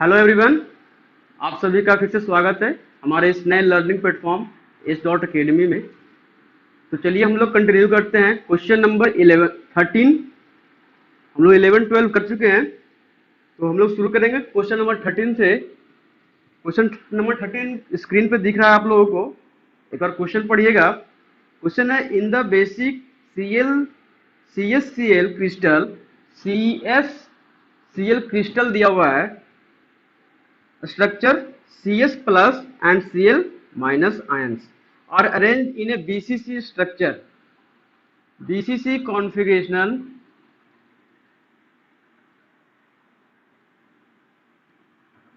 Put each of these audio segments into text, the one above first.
Hello everyone, आप सभी का फिर से स्वागत है हमारे इस नए लर्निंग प्लेटफॉर्म एस.अकेडमी में। तो चलिए हम लोग कंटिन्यू करते हैं। क्वेश्चन नंबर 11 13 हम लोग 11 12 कर चुके हैं, तो हम लोग शुरू करेंगे क्वेश्चन नंबर 13 से। क्वेश्चन नंबर 13 स्क्रीन पे दिख रहा है आप लोगों को। एक बार क्वेश्चन पढ़िएगा। क्वेश्चन है, in the basic CsCl crystal, CsCl crystal दिया हुआ है, structure Cs plus and Cl minus ions are arranged in a BCC structure. BCC configuration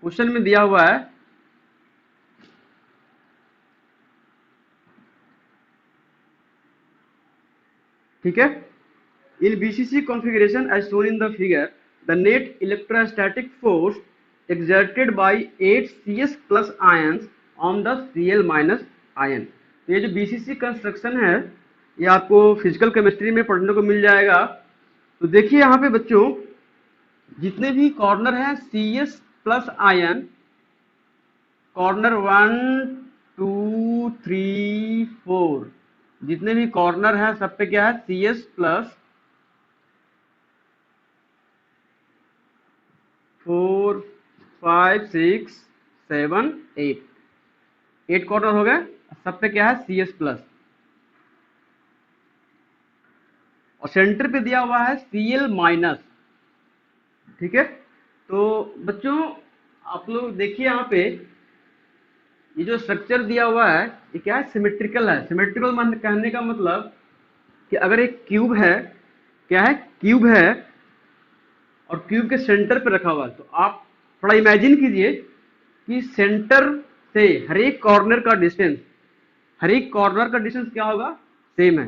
question में दिया हुआ है। ठीक है, इन BCC configuration as shown in the figure, the net electrostatic force exerted by 8 Cs plus ions on the Cl minus ion। तो ये जो BCC construction है ये आपको फिजिकल केमिस्ट्री में पढ़ने को मिल जाएगा। तो देखिए यहाँ पे बच्चों, जितने भी कॉर्नर हैं Cs प्लस आयन, कॉर्नर 1 2 3 4, जितने भी कॉर्नर हैं सब पे क्या है, Cs प्लस 4 5 6 7 8 कॉर्नर हो गए, सब पे क्या है, Cs प्लस। और सेंटर पे दिया हुआ है Cl माइनस। ठीक है, तो बच्चों आप लोग देखिए यहाँ पे ये जो स्ट्रक्चर दिया हुआ है ये क्या है, सिमेट्रिकल है। सिमेट्रिकल मान कहने का मतलब कि अगर एक क्यूब है, क्या है, क्यूब है और क्यूब के सेंटर पे रखा हुआ है, तो आप थोड़ा इमेजिन कीजिए कि सेंटर से हर एक कॉर्नर का डिस्टेंस, क्या होगा, सेम है।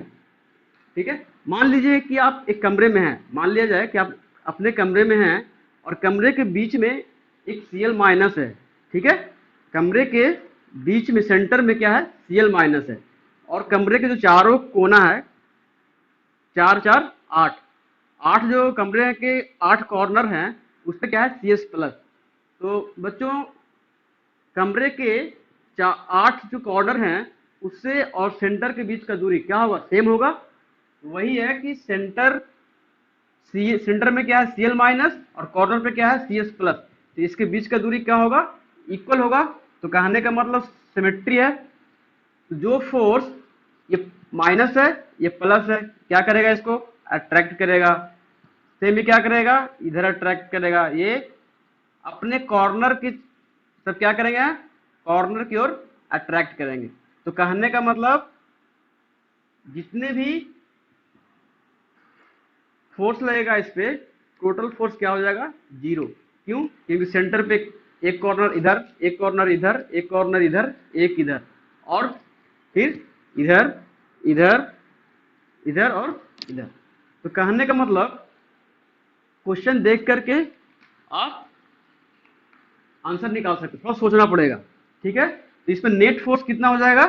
ठीक है, मान लीजिए कि आप एक कमरे में हैं, मान लिया जाए कि आप अपने कमरे में हैं और कमरे के बीच में एक Cl माइनस है। ठीक है, कमरे के बीच में सेंटर में क्या है, Cl माइनस है, और कमरे के जो चारों कोना है, 4 4 8, 8 जो कमरे के 8 कॉर्नर हैं उस पे क्या है, Cs प्लस। तो बच्चों कमरे के 8 जो कॉर्नर हैं उससे और सेंटर के बीच का दूरी क्या होगा, सेम होगा। वही है कि सेंटर में क्या है, Cl माइनस, और कॉर्नर पे क्या है, Cs प्लस। तो इसके बीच का दूरी क्या होगा, इक्वल होगा। तो कहने का मतलब सिमेट्री है। तो जो फोर्स ये माइनस है ये प्लस है, क्या करेगा, इसको अट्रैक्ट करेगा। सेम ही क्या करेगा, इधर अट्रैक्ट करेगा। ये अपने कॉर्नर की सब क्या करेंगे, कॉर्नर की ओर अट्रैक्ट करेंगे। तो कहने का मतलब जितने भी फोर्स लगेगा इस पे, टोटल फोर्स क्या हो जाएगा, 0। क्यों, क्योंकि सेंटर पे एक कॉर्नर इधर, एक कॉर्नर इधर, एक कॉर्नर इधर, एक इधर, और फिर इधर इधर इधर और इधर। तो कहने का मतलब क्वेश्चन देख करके आप आंसर निकाल सकते, थोड़ा सोचना पड़ेगा। ठीक है, तो इसमें नेट फोर्स कितना हो जाएगा,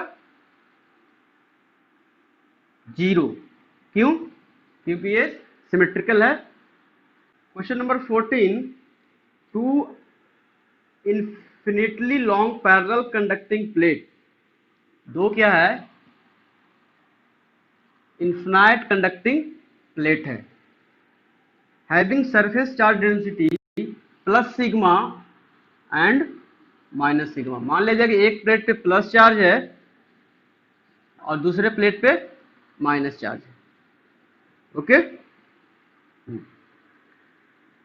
0। क्यों, क्योंकि ये सिमेट्रिकल है। Question number 14, two infinitely long parallel conducting plate, दो क्या है, इन्फिनाइट कंडक्टिंग प्लेट है, having surface charge density plus sigma and minus sigma. मान लीजिए कि एक प्लेट पे प्लस चार्ज है और दूसरे प्लेट पे माइनस चार्ज है। Okay,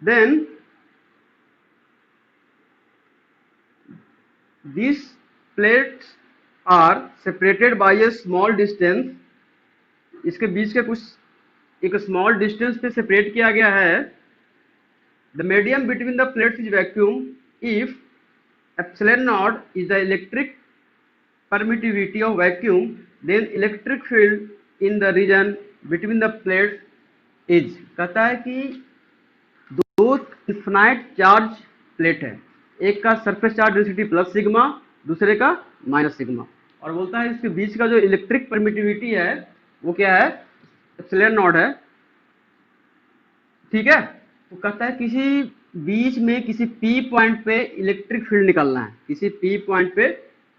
then these plates are separated by a small distance। इसके बीच के कुछ एक स्मॉल डिस्टेंस पे सेपरेट किया गया है। The medium between the plates is vacuum if epsilon not is the electric permittivity of vacuum, then electric field in the region between the plates is. कहता है कि दो इन्फिनाइट चार्ज प्लेट है, एक का surface charge density plus sigma, दूसरे का minus sigma, और बोलता है इसके बीच का जो इलेक्ट्रिक परमिटिविटी है वो क्या है, एप्सिलॉन नॉट है। ठीक है, तो कहता है किसी बीच में किसी पी पॉइंट पे इलेक्ट्रिक फील्ड निकालना है, किसी पी पॉइंट पे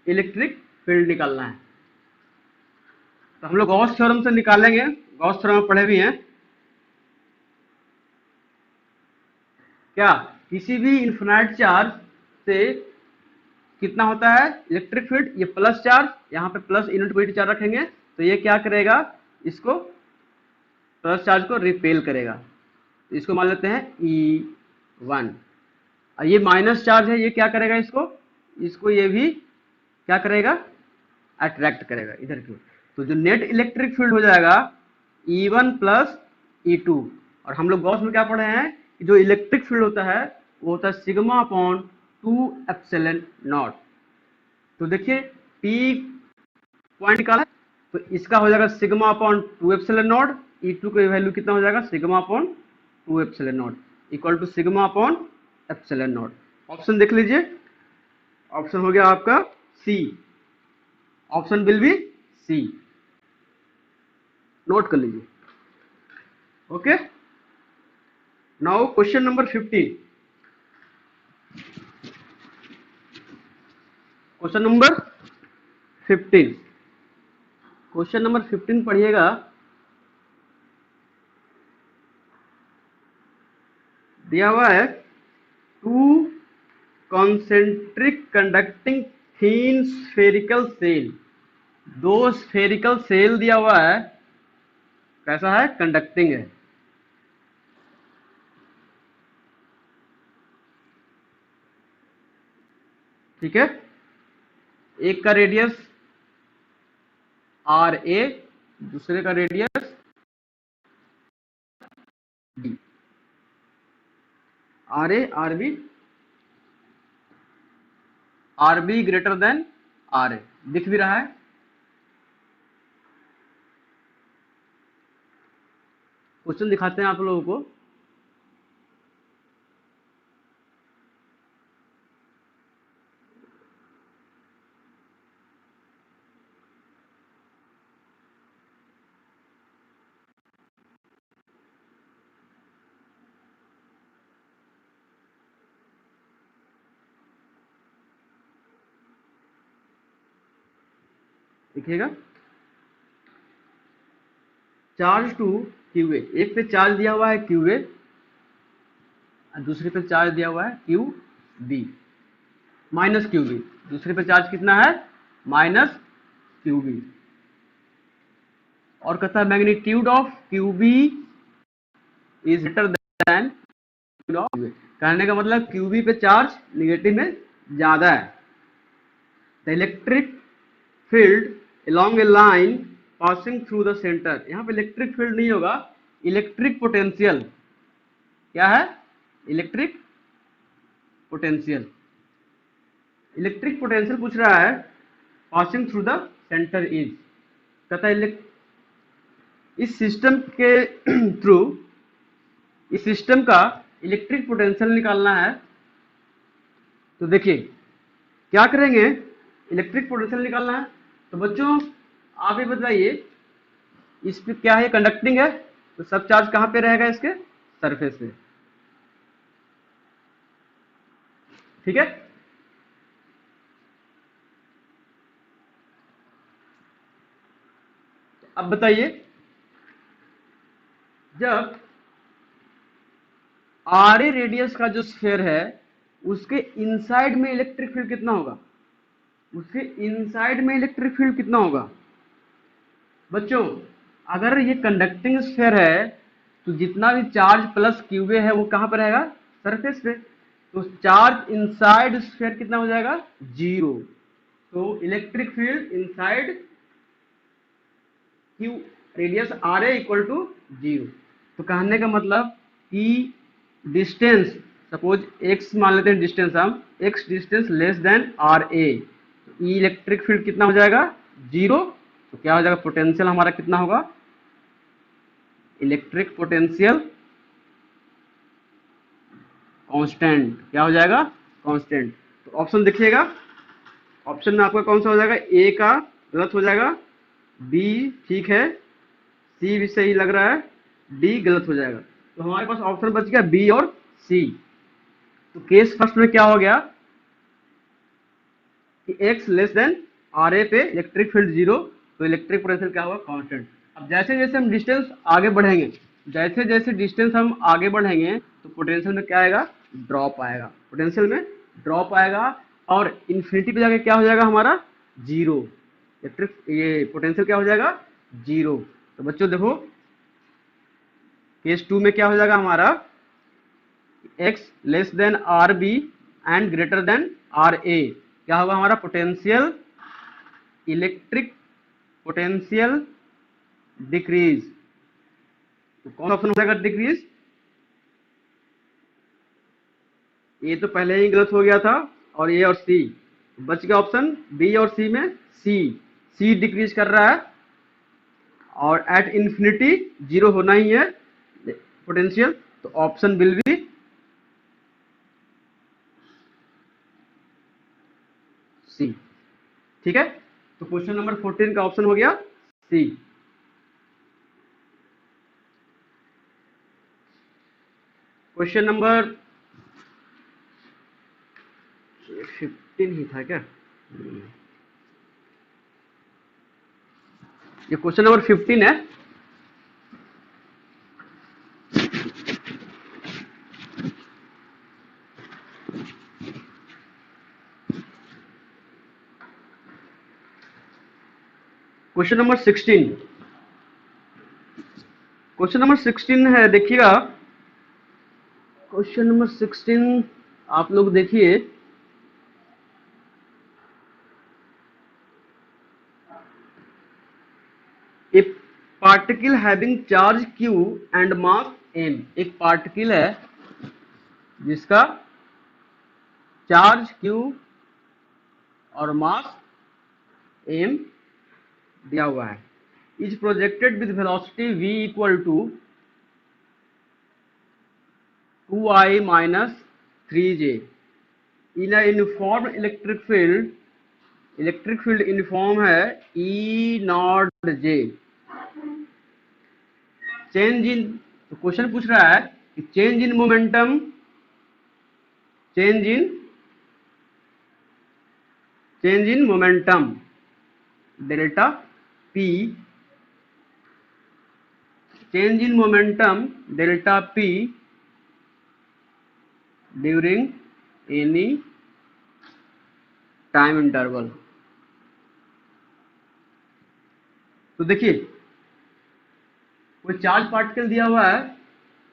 इलेक्ट्रिक फील्ड निकालना है। तो हम लोग गॉस थ्योरम से निकालेंगे, गॉस थ्योरम पढ़े भी हैं क्या। किसी भी इन्फिनाइट चार्ज से कितना होता है इलेक्ट्रिक फील्ड, ये प्लस चार्ज, यहाँ पे प्लस इनविट चार्ज रखेंगे तो ये क्या करेगा, इसको प्लस चार्ज को रिपेल करेगा। तो इसको मान लेते हैं E1। और ये माइनस चार्ज है, ये क्या करेगा, इसको इसको ये भी क्या करेगा, अट्रैक्ट करेगा इधर की। तो जो नेट इलेक्ट्रिक फील्ड हो जाएगा E1 प्लस E2। और हम लोग गॉस में क्या पढ़े हैं कि जो इलेक्ट्रिक फील्ड होता है वो होता है सिग्मा अपॉन 2 एप्सिलॉन नॉट। तो देखिए P पॉइंट निकाला है, तो इसका हो जाएगा sigma upon 2 epsilon not. E2 की वैल्यू कितना हो जाएगा, sigma upon 2 epsilon not equal to sigma upon epsilon not. Option देख लीजिए, ऑप्शन हो गया आपका C, option will be C, note कर लीजिए। Okay, now question number 15। Question number 15, question number 15 पढ़िएगा। दिया हुआ है two concentric conducting thin spherical shell, दो स्फेरिकल सेल दिया हुआ है, कैसा है, कंडक्टिंग है। ठीक है, एक का रेडियस आर ए, दूसरे का radius D, R A R B greater than R A, दिख भी रहा है। क्वेश्चन दिखाते हैं आप लोगों को। देखिएगा, चार्ज टू क्यू ए, एक पे चार्ज दिया हुआ है क्यू ए, दूसरे पे चार्ज दिया हुआ है Q B minus Q B, दूसरे पे चार्ज कितना है, माइनस क्यू बी। और कहता है magnitude of Q B is greater than magnitude of Q A. कहने का मतलब क्यू बी पे चार्ज निगेटिव में ज्यादा है। The electric field along a line passing through the center, यहाँ पे इलेक्ट्रिक फील्ड नहीं होगा, इलेक्ट्रिक पोटेंशियल, क्या है, इलेक्ट्रिक पोटेंशियल। इलेक्ट्रिक पोटेंशियल पूछ रहा है passing through the centre is, कहता है इस सिस्टम के थ्रू, इस सिस्टम का इलेक्ट्रिक पोटेंशियल निकालना है। तो देखिए क्या करेंगे, इलेक्ट्रिक पोटेंशियल निकालना है। तो बच्चों आप ये बताइए, इस पे क्या है, कंडक्टिंग है, तो सब चार्ज कहां पे रहेगा, इसके सरफेस पे। ठीक है, अब बताइए जब आर ए रेडियस का जो स्फीयर है उसके इनसाइड में इलेक्ट्रिक फील्ड कितना होगा, उसके इनसाइड में इलेक्ट्रिक फील्ड कितना होगा। बच्चों अगर ये कंडक्टिंग स्फीयर है तो जितना भी चार्ज प्लस क्यूबे है वो कहां पर रहेगा, सरफेस पे। तो चार्ज इनसाइड स्फीयर कितना हो जाएगा, जीरो। तो electric field inside q radius r a equal to zero. तो कहने का मतलब कि डिस्टेंस, सपोज एक्स मान लेते हैं डिस्टेंस, हम X distance less than R A, तो इलेक्ट्रिक फील्ड कितना हो जाएगा, जीरो। तो क्या हो जाएगा, पोटेंशियल हमारा कितना होगा, इलेक्ट्रिक पोटेंशियल कांस्टेंट, क्या हो जाएगा, कांस्टेंट। तो ऑप्शन देखिएगा, ऑप्शन में आपका कौन सा हो जाएगा, ए का गलत हो जाएगा, बी ठीक है, सी भी सही लग रहा है, डी गलत हो जाएगा। तो हमारे पास ऑप्शन बच गया बी और सी। तो केस फर्स्ट में क्या हो गया कि x लेस देन आर ए पे इलेक्ट्रिक फील्ड जीरो, तो इलेक्ट्रिक पोटेंशियल क्या होगा कांस्टेंट। अब जैसे जैसे हम डिस्टेंस आगे बढ़ेंगे, जैसे जैसे डिस्टेंस हम आगे बढ़ेंगे तो पोटेंशियल में क्या आएगा, ड्रॉप आएगा, पोटेंशियल में ड्रॉप आएगा, और इन्फिनिटी पे जाके क्या हो जाएगा हमारा जीरो, इलेक्ट्रिक ये पोटेंशियल क्या हो जाएगा जीरो। तो बच्चों देखो केस 2 में क्या हो जाएगा हमारा x less than R B and greater than R A, क्या होगा हमारा पोटेंशियल, इलेक्ट्रिक पोटेंशियल डिक्रीज। तो कौन ऑप्शन हो जाएगा डिक्रीज, ये तो पहले ही गलत हो गया था, और ए और सी बच गया ऑप्शन बी और सी में, सी सी डिक्रीज कर रहा है, और एट इंफिनिटी जीरो होना ही है पोटेंशियल, तो ऑप्शन विल बी सी। ठीक है, तो क्वेश्चन नंबर 14 का ऑप्शन हो गया सी। क्वेश्चन नंबर 15 ही था क्या, ये क्वेश्चन नंबर 15 है। क्वेश्चन नंबर 16, क्वेश्चन नंबर 16 है, देखिएगा क्वेश्चन नंबर 16 आप लोग देखिए, ए particle having charge q and mass m, एक पार्टिकल है जिसका चार्ज q और मास m दिया हुआ है, is projected with velocity v equal to 2i minus 3j in a uniform electric field, electric field uniform है E not J, change in, तो question पूछ रहा है कि change in momentum, change in, change in momentum delta p, change in momentum delta p during any time interval. तो देखिए कोई charge particle दिया हुआ है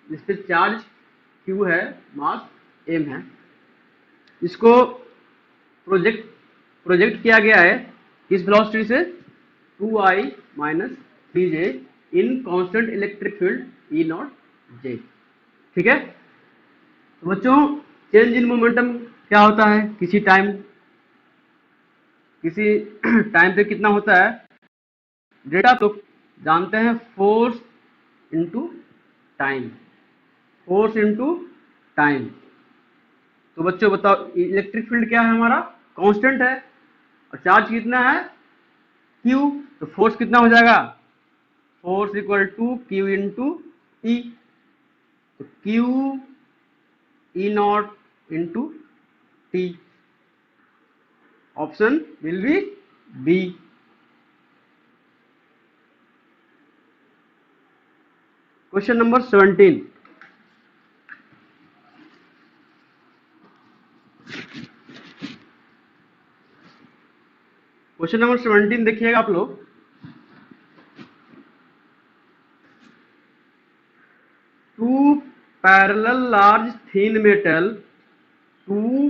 जिस पे चार्ज q है, मास m है, इसको प्रोजेक्ट प्रोजेक्ट किया गया है किस वेलोसिटी से 2i minus 3j in constant electric field E not J. ठीक है, तो बच्चों चेंज इन मोमेंटम क्या होता है, किसी टाइम पे कितना होता है डेटा, तो जानते हैं force into time, force into time. तो बच्चों बताओ इलेक्ट्रिक फील्ड क्या है हमारा कांस्टेंट है, और चार्ज कितना है q, तो फोर्स कितना हो जाएगा, force equal to q into E, तो q E not into T, option will be B. Question number 17, question number 17 देखिएगा आप लोग, two parallel large thin metal, two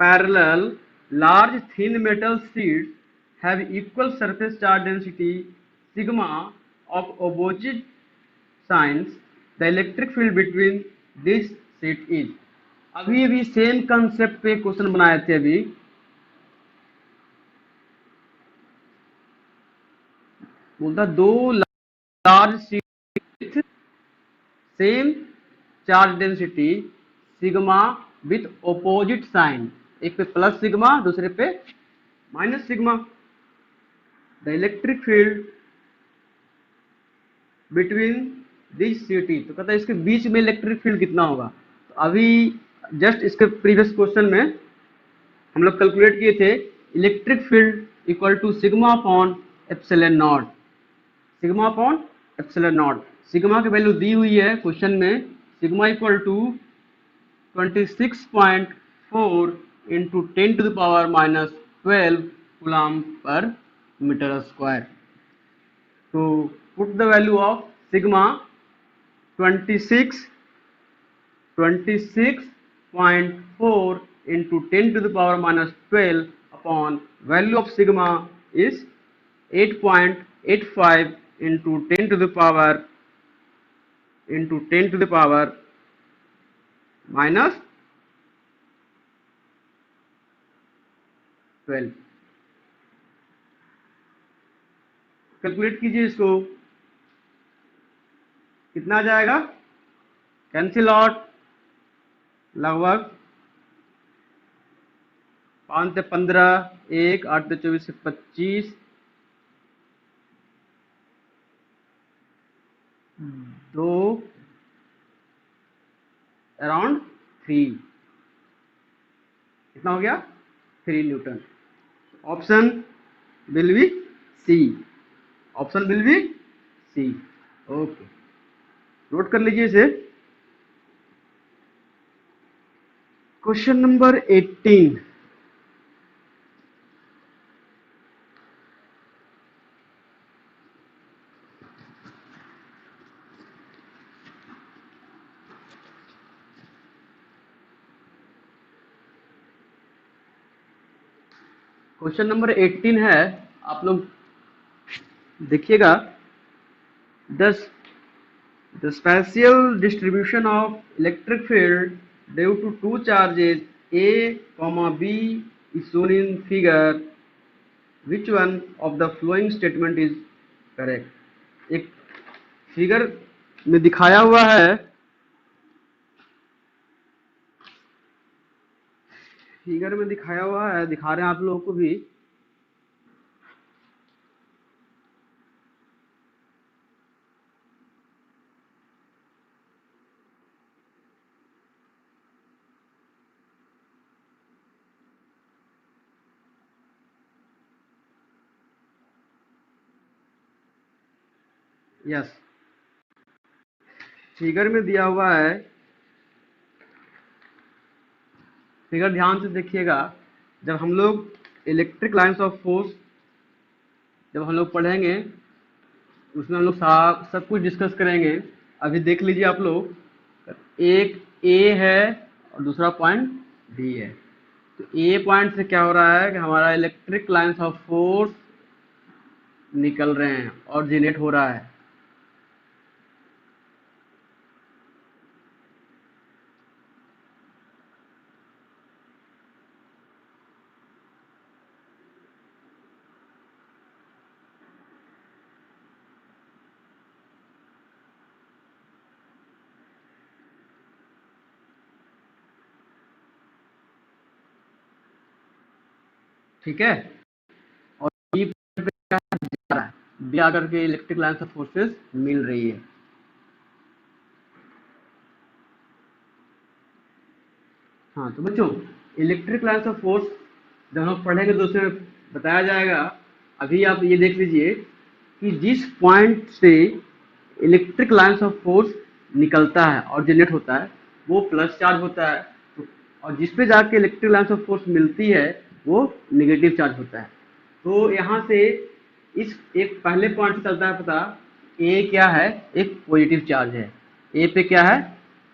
parallel large thin metal sheets have equal surface charge density sigma of opposite signs, the electric field between this sheet is। अभी same concept पे question बनाए थे, अभी बोलता दो large sheet same charge density sigma with opposite sign, एक पे plus sigma दूसरे पे minus sigma, the electric field between this city, तो कहता है इसके बीच में इलेक्ट्रिक फील्ड कितना होगा। तो अभी जस्ट इसके प्रीवियस क्वेश्चन में हम लोग कैलकुलेट किए थे electric field equal to sigma upon epsilon not, sigma upon epsilon not. Sigma की वैल्यू दी हुई है क्वेश्चन में, sigma equal to 26.4 into 10⁻⁻12 coulomb per metre square. तो put the value of sigma 26.4 into 10⁻⁻12 upon value of sigma is 8.85 into 10 to the power minus 12। Calculate कीजिए इसको, कितना आ जाएगा, कैंसिल आउट, लगभग 5 से 15, 1, 8 से 24 से 25, 2, अराउंड 3, कितना हो गया, 3 newton. Option will be C, option will be C. Okay, note कर लीजिए इसे। क्वेश्चन नंबर 18, क्वेश्चन नंबर 18 है, आप लोग देखिएगा। The spatial distribution of electric field due to two charges A comma B is shown in figure, which one of the following statement is correct. एक figure में दिखाया हुआ है, फिगर में दिखाया हुआ है, दिखा रहे हैं आप लोगों को भी। यस, फिगर में दिया हुआ है, फिगर ध्यान से देखिएगा। जब हम लोग इलेक्ट्रिक लाइन्स ऑफ फोर्स जब हम लोग पढ़ेंगे, उसमें हम लोग सब कुछ डिस्कस करेंगे। अभी देख लीजिए आप लोग, एक ए है और दूसरा पॉइंट बी है। तो ए पॉइंट से क्या हो रहा है कि हमारा इलेक्ट्रिक लाइन्स ऑफ फोर्स निकल रहे हैं और जनरेट हो रहा है। ठीक है, और बी पे क्या जा रहा है, बी आकर के इलेक्ट्रिक लाइन्स ऑफ फोर्सेस मिल रही है। हाँ, तो बच्चों इलेक्ट्रिक लाइन्स ऑफ फोर्स जब हम पढ़ेंगे तो उसमें बताया जाएगा। अभी आप ये देख लीजिए कि जिस पॉइंट से इलेक्ट्रिक लाइन्स ऑफ फोर्स निकलता है और जनरेट होता है वो प्लस चार्ज होता है, और जिस पे जाके इलेक्ट्रिक लाइन्स ऑफ फोर्स मिलती है वो नेगेटिव चार्ज होता है। तो यहाँ से इस एक पहले पॉइंट से चलता है पता, ए क्या है, एक पॉजिटिव चार्ज है, ए पे क्या है,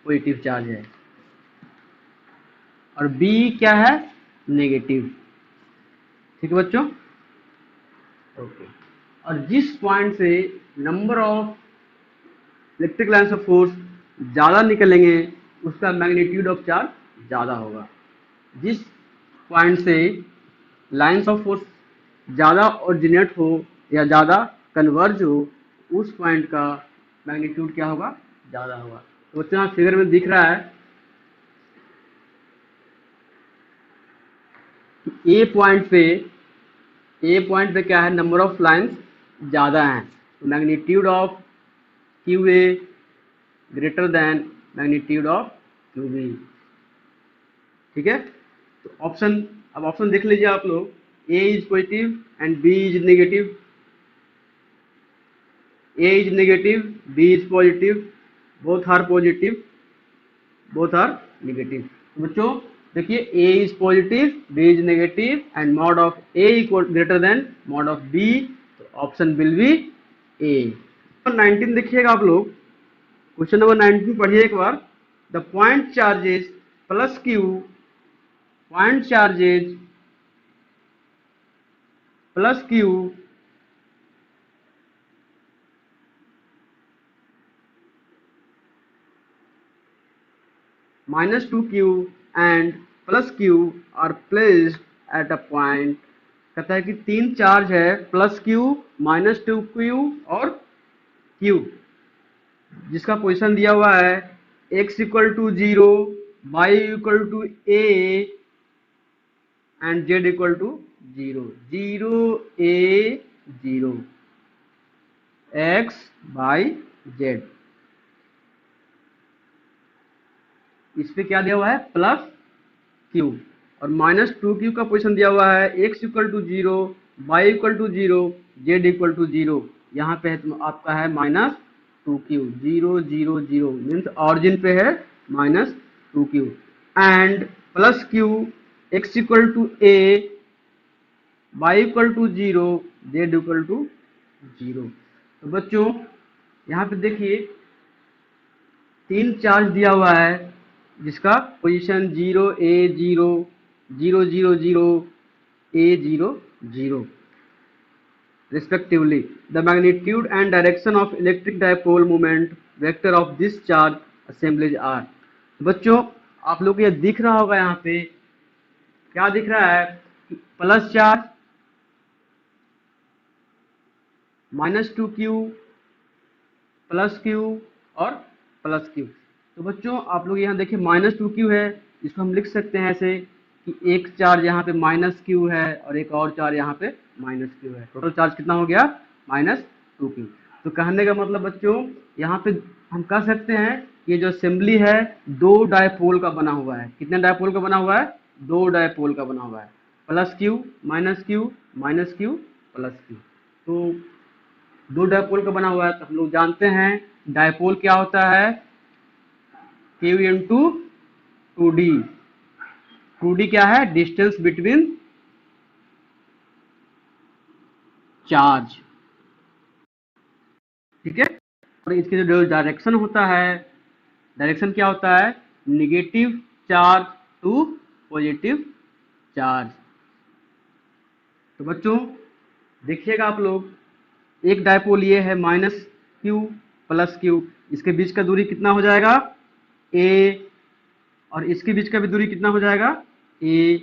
पॉजिटिव चार्ज है, और बी क्या है, नेगेटिव। ठीक है बच्चों, ओके। और जिस पॉइंट से number of electric lines of force ज़्यादा निकलेंगे उसका मैग्नीट्यूड ऑफ चार्ज ज़्यादा होगा। जिस पॉइंट से लाइन्स ऑफ फोर्स ज़्यादा ओरिजिनेट हो या ज़्यादा कन्वर्ज हो, उस पॉइंट का मैग्नीट्यूड क्या होगा, ज़्यादा होगा। तो बच्चों यहाँ फिगर में दिख रहा है ए पॉइंट पे क्या है, नंबर ऑफ लाइन्स ज़्यादा हैं, तो magnitude of Q A greater than magnitude of Q B. ठीक है। तो ऑप्शन, अब ऑप्शन देख लीजिए आप लोग, A is positive and B is negative, A is negative, B is positive, both are positive, both are negative. तो बच्चों देखिए, A is positive, B is negative and mod of A equal greater than mod of B, तो option will be A. 19 देखिएगा आप लोग, question number 19 पढ़िए एक बार। The point charges plus Q, point charges plus Q minus 2q and plus q are placed at a point। कहता है कि तीन चार्ज है, प्लस क्यू, माइनस 2q और q, जिसका पोजीशन दिया हुआ है x equal to 0, y equal to a and z equal to 0, 0 a 0 x by z। इस पे क्या दिया हुआ है, प्लस क्यू, और माइनस 2q का पोजीशन दिया हुआ है x equal to 0, y equal to 0, z equal to 0। यहाँ पे है तो आपका है माइनस 2q, 0 0 0 मीन्स ऑरिजिन पे है minus 2q and plus q, x equal to a, y equal to 0, z equal to 0। तो बच्चों यहाँ पे देखिए तीन चार्ज दिया हुआ है, जिसका position 0 a 0 0 0 0 a 0 0 respectively। The magnitude and direction of electric dipole moment vector of this charge assemblage are। बच्चों आप लोग को ये दिख रहा होगा, यहाँ पे क्या दिख रहा है, plus charge, minus 2q, plus q और प्लस q। तो बच्चों आप लोग यहाँ देखिए माइनस 2q है, इसको हम लिख सकते हैं ऐसे कि एक चार्ज यहाँ पे माइनस q है और एक और चार्ज यहाँ पे माइनस q है, टोटल चार्ज कितना हो गया, माइनस 2q। तो कहने का मतलब बच्चों यहाँ पे हम कह सकते हैं ये जो असेंबली है दो डायपोल का बना हुआ है। कितने डायपोल का बना हुआ है, दो डायपोल का बना हुआ है, plus Q minus Q, minus q plus Q. तो दो डायपोल का बना हुआ है, तो हम लोग जानते हैं डायपोल क्या होता है, क्यू इंटू 2d। 2d क्या है, डिस्टेंस बिटवीन चार्ज, ठीक है। और इसके जो डायरेक्शन होता है, डायरेक्शन क्या होता है, negative charge to positive charge. तो बच्चों देखिएगा आप लोग, एक डायपोल ये है माइनस क्यू प्लस क्यू, इसके बीच का दूरी कितना हो जाएगा a, और इसके बीच का भी दूरी कितना हो जाएगा a।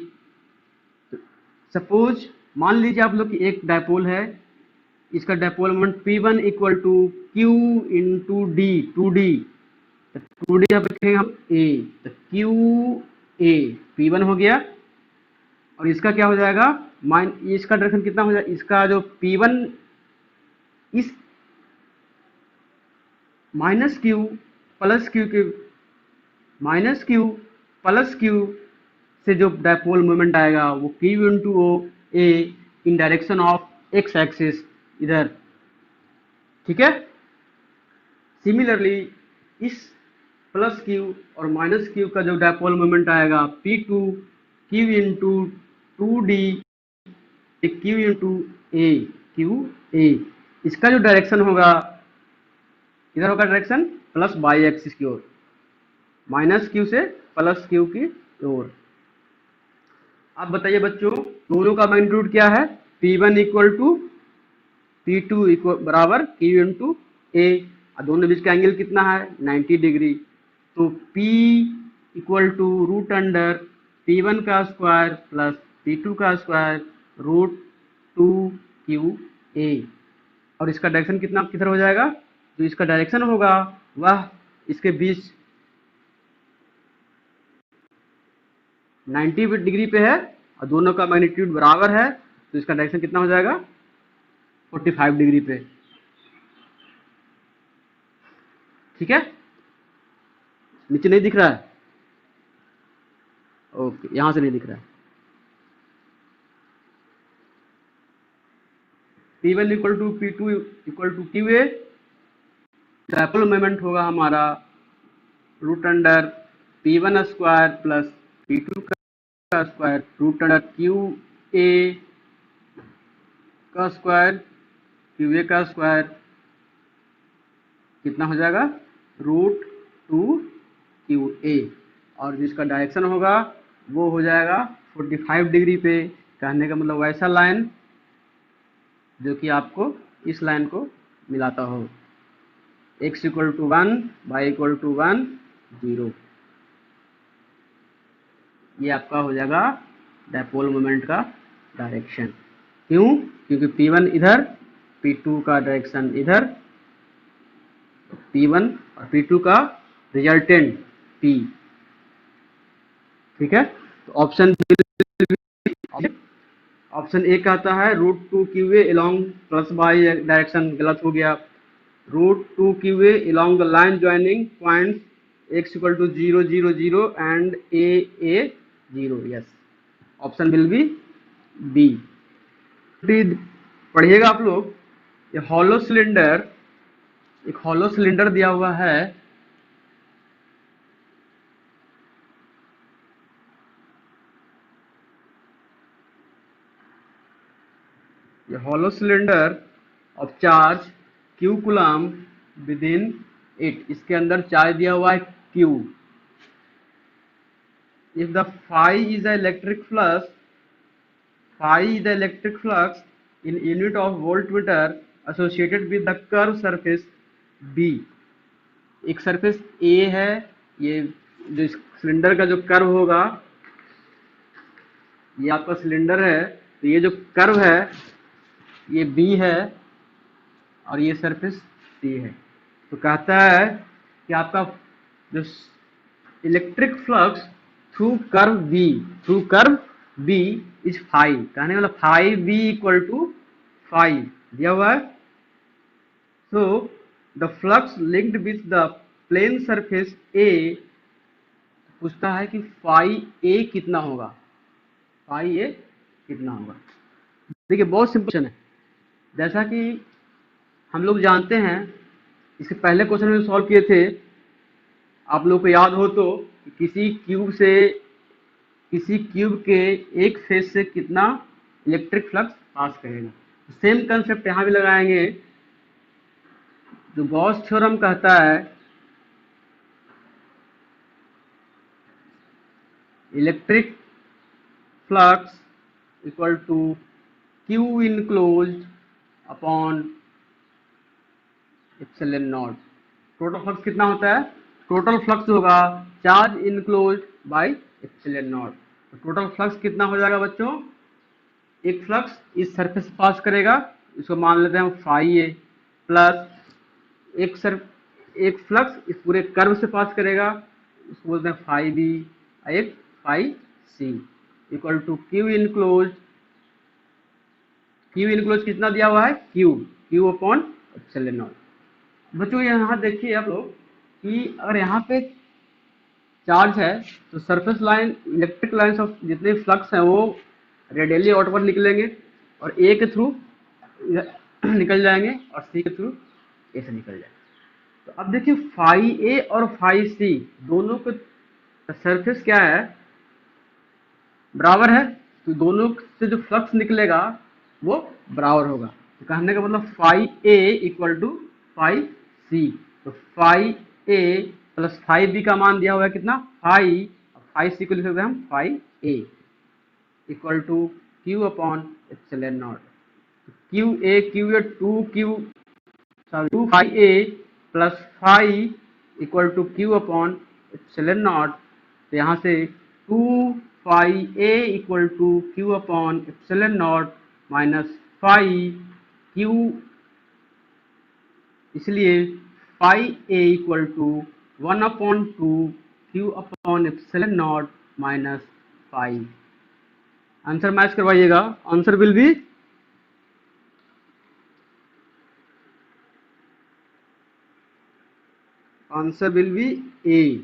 सपोज मान लीजिए आप लोग कि एक डायपोल है, इसका dipole moment P1 equal to Q into d, 2d, तो 2d यहाँ पे लिखेंगे हम a, तो Q a P1 हो गया, और इसका क्या हो जाएगा, इसका डायरेक्शन कितना हो जाएगा, इसका जो P1 इस माइनस क्यू प्लस क्यू के, माइनस क्यू प्लस क्यू से जो डायपोल मोमेंट आएगा वो q into O A in direction of x axis इधर, ठीक है। सिमिलरली इस प्लस क्यू और माइनस क्यू का जो डायपोल मोमेंट आएगा P2 q into 2d q into a, q a, इसका जो डायरेक्शन होगा इधर होगा डायरेक्शन प्लस बाई एक्सिस की ओर, माइनस क्यू से प्लस क्यू की ओर। अब बताइए बच्चों दोनों का मैग्नीट्यूड क्या है, P1 equal to P2 equal बराबर क्यू इंटू ए, दोनों बीच का एंगल कितना है 90 डिग्री। तो P equal to root under P1 का स्क्वायर प्लस P2 का स्क्वायर रूट 2QA, और इसका डायरेक्शन कितना किधर हो जाएगा, जो इसका डायरेक्शन होगा वह इसके बीच 90 डिग्री पे है और दोनों का मैग्नीट्यूड बराबर है, तो इसका डायरेक्शन कितना हो जाएगा 45 डिग्री पे, ठीक है। नीचे नहीं दिख रहा है, ओके, यहाँ से नहीं दिख रहा है। P1 equal to P2 equal to QA, dipole moment होगा हमारा root under P1 square plus P2 का स्क्वायर रूट अंडर QA का स्क्वायर QA का स्क्वायर, कितना हो जाएगा रूट 2QA, और जिसका डायरेक्शन होगा वो हो जाएगा 45 डिग्री पे। कहने का मतलब वैसा लाइन जो कि आपको इस लाइन को मिलाता हो, x equal to 1 y equal to 1 0। ये आपका हो जाएगा डायपोल मोमेंट का डायरेक्शन। क्यों? क्योंकि P1 इधर, P2 का डायरेक्शन इधर, P1 और P2 का रिजल्टेंट P। ठीक है, तो ऑप्शन ए कहता है root 2QA along plus y direction, गलत हो गया। Root 2QA along the line joining points x equal to 0 0 0 and a 0, yes, option will be B. पढ़िएगा आप लोग, ये हॉलो सिलेंडर, एक हॉलो सिलेंडर दिया हुआ है, ये hollow cylinder of charge Q coulomb within it, इसके अंदर चार्ज दिया हुआ है Q। If the phi is the electric flux, phi is the electric flux in unit of voltmeter associated with the curve surface B। एक surface A है, ये जो सिलेंडर का जो कर्व होगा, ये आपका सिलेंडर है, तो ये जो कर्व है ये B है और ये सरफेस C है। तो कहता है कि आपका जो electric flux through curve B is phi, कहने वाला phi B equal to phi दिया हुआ है। So the flux linked with the plane surface A, पूछता है कि फाई A कितना होगा, फाई A कितना होगा। देखिए बहुत सिंपल क्वेश्चन है, जैसा कि हम लोग जानते हैं, इसके पहले क्वेश्चन में सॉल्व किए थे, आप लोग को याद हो तो, किसी क्यूब के एक फेस से कितना इलेक्ट्रिक फ्लक्स पास करेगा। सेम कंसेप्ट यहाँ भी लगाएंगे। जो गॉस थ्योरम कहता है electric flux equal to Q enclosed upon epsilon naught. Total flux कितना होता है? टोटल फ्लक्स होगा charge enclosed by epsilon not. तो टोटल फ्लक्स कितना हो जाएगा बच्चों? एक फ्लक्स इस सरफेस से पास करेगा, इसको मान लेते हैं हम फाई ए, प्लस एक फ्लक्स इस पूरे कर्व से पास करेगा, इसको बोलते हैं फाई बी, एक phi C, equal to q enclose कितना दिया हुआ है? Q upon epsilon naught. बच्चों यहाँ देखिए आप लोग कि अगर यहाँ पे चार्ज है तो surface line, electric lines of जितने फ्लक्स हैं वो रेडियली आउटवर्ड निकलेंगे और ए के थ्रू निकल जाएंगे और सी के थ्रू ए से निकल जाएंगे। तो अब देखिए फाई ए और फाई सी दोनों के सरफेस क्या है? बराबर है, तो दोनों से जो फ्लक्स निकलेगा वो बराबर होगा। तो कहने का मतलब phi A equal to phi C. तो phi A plus phi B का मान दिया हुआ है कितना? फाई, फाई सी को लिख सकते हैं हम phi A equal to Q upon epsilon not. Q A two phi A plus phi equal to Q upon epsilon not. तो यहाँ से 2 phi A equal to Q upon epsilon not minus phi Q, इसलिए phi A equal to 1/2 Q upon epsilon not minus phi. Answer match करवाइएगा, answer will be A.